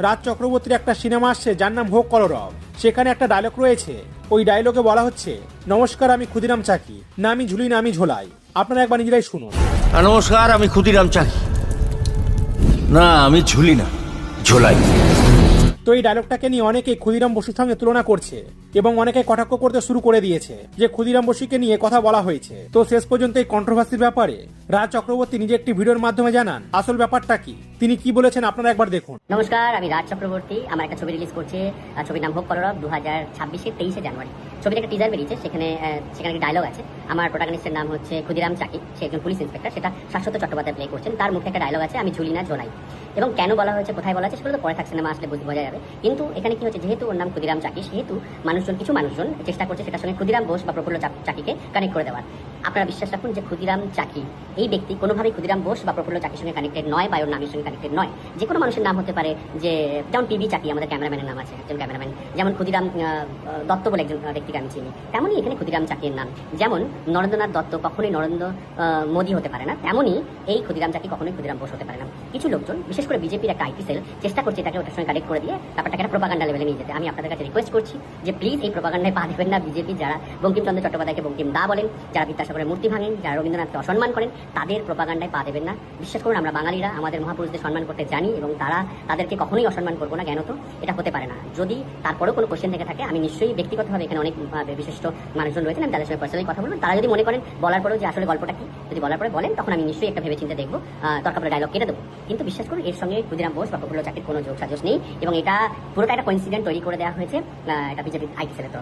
রাজ চক্রবর্তীর একটা সিনেমা আসছে যার নাম হোক কলরব। সেখানে একটা ডায়লগ রয়েছে, ওই ডায়লগে বলা হচ্ছে, নমস্কার আমি ক্ষুদিরাম চাকি, না আমি ঝুলি না আমি ঝোলাই। আপনারা একবার নিজেরাই শুনুন। নমস্কার, আমি ক্ষুদিরাম চাকি, না আমি ঝুলি না ঝোলাই। তো এই ডায়লগটাকে নিয়ে অনেকেই ক্ষুদিরাম বসুর সঙ্গে তুলনা করছে এবং অনেকে কটাক্ষ করতে শুরু করে দিয়েছে যে ক্ষুদিরাম বসুকে নিয়ে কথা বলা হয়েছে। তো শেষ পর্যন্ত এই কন্ট্রোভার্সির ব্যাপারে রাজ চক্রবর্তী নিজে একটি ভিডিওর মাধ্যমে জানান আসল ব্যাপারটা কি, তিনি কি বলেছেন আপনারা একবার দেখুন। নমস্কার, আমি রাজ চক্রবর্তী। আমার একটা ছবি রিলিজ করছে, ছবির নাম হোক কলরব, 2026-এর 23শে জানুয়ারি। ছবির একটা টিজার বেরিয়েছে, সেখানে একটা ডায়লগ আছে। আমার প্রোটাগনিস্টের নাম হচ্ছে ক্ষুদিরাম চাকি, সে একজন পুলিশ ইন্সপেক্টর, সেটা শাশ্বত চট্টোপাধ্যায় প্লে করছেন। তার মুখে একটা ডায়লগ আছে, আমি ঝুলি না ঝোলাই। এবং কেন বলা হয়েছে, কোথায় বলা হয়েছে, সেগুলো তো পরে থাক, সিনেমা আসলে বোঝা যাবে। কিন্তু এখানে কি হচ্ছে, যেহেতু ওর নাম ক্ষুদিরাম চাকি, সেহেতু কিছু মানুষজন চেষ্টা করছে সেটার সঙ্গে ক্ষুদিরাম বোস বা প্রফুল্ল চাকিকে কানেক্ট করে দেওয়ার। আপনারা বিশ্বাস রাখুন যে ক্ষুদিরাম চাকি এই ব্যক্তি কোনোভাবেই ক্ষুদিরাম বোস বা প্রফুল্ল চাকির সঙ্গে কানেক্টেড নয়, বা ওর নামের সঙ্গে কানেক্টেড নয়। যে কোনো মানুষের নাম হতে পারে, যে যেমন পিবি চাকি আমাদের ক্যামেরাম্যানের নাম আছে, একজন ক্যামেরাম্যান, যেমন ক্ষুদিরাম দত্ত বলে একজন ব্যক্তিকে আমি চিনি, তেমনই এখানে ক্ষুদিরাম চাকির নাম। যেমন নরেন্দ্রনাথ দত্ত কখনোই নরেন্দ্র মোদী হতে পারে না, তেমনই এই ক্ষুদিরাম চাকি কখনোই ক্ষুদিরাম বোস হতে পারে না। কিছু লোকজন, বিশেষ করে বিজেপির একটা আইটি সেল, চেষ্টা করছে এটাকে ওটার সঙ্গে কানেক্ট করে দিয়ে ব্যাপারটাকে একটা প্রোপাগান্ডা লেভেলে নিয়ে যেতে। আমি আপনাদের কাছে রিকোয়েস্ট করছি যে প্লিজ এই প্রোপাগান্ডায় পা দেবেন না। বিজেপি যারা বঙ্কিমচন্দ্র চট্টোপাধ্যায়কে বঙ্কিম দা বলেন, যারা বিদ্যাসাগরের মূর্তি ভাঙেন, যারা রবীন্দ্রনাথকে অসম্মান করেন, তাদের প্রোপাগান্ডায় পা দেবেন না। বিশ্বাস করুন, আমরা বাঙালিরা আমাদের মহাপুরুষদের সম্মান করতে জানি এবং তাদেরকে কখনোই অসম্মান করবো না, জ্ঞানত এটা হতে পারে না। যদি তারপরেও কোনো কোশ্চেন থেকে থাকে, আমি নিশ্চয়ই ব্যক্তিগতভাবে, এখানে অনেক বিশিষ্ট মানুষজন রয়েছেন, আমি তাদের সঙ্গে পার্সোনালি কথা বলবেন। তারা যদি মনে করেন বলার পরেও যে আসলে গল্পটা কি, যদি বলার পরে বলেন, তখন আমি নিশ্চয়ই একটা ভেবেচিন্তে দেখবো, দরকার পড়লে ডায়লগ কেটে দেবো। কিন্তু বিশ্বাস করুন, এর সঙ্গে ক্ষুদিরাম বোস বা প্রফুল্ল চাকির কোনো যোগ সাজস নেই এবং এটা পুরোটা একটা কোইন্সিডেন্ট তৈরি করে দেওয়া হয়েছে এটা বিজেপি আইটি সেলের তরফ।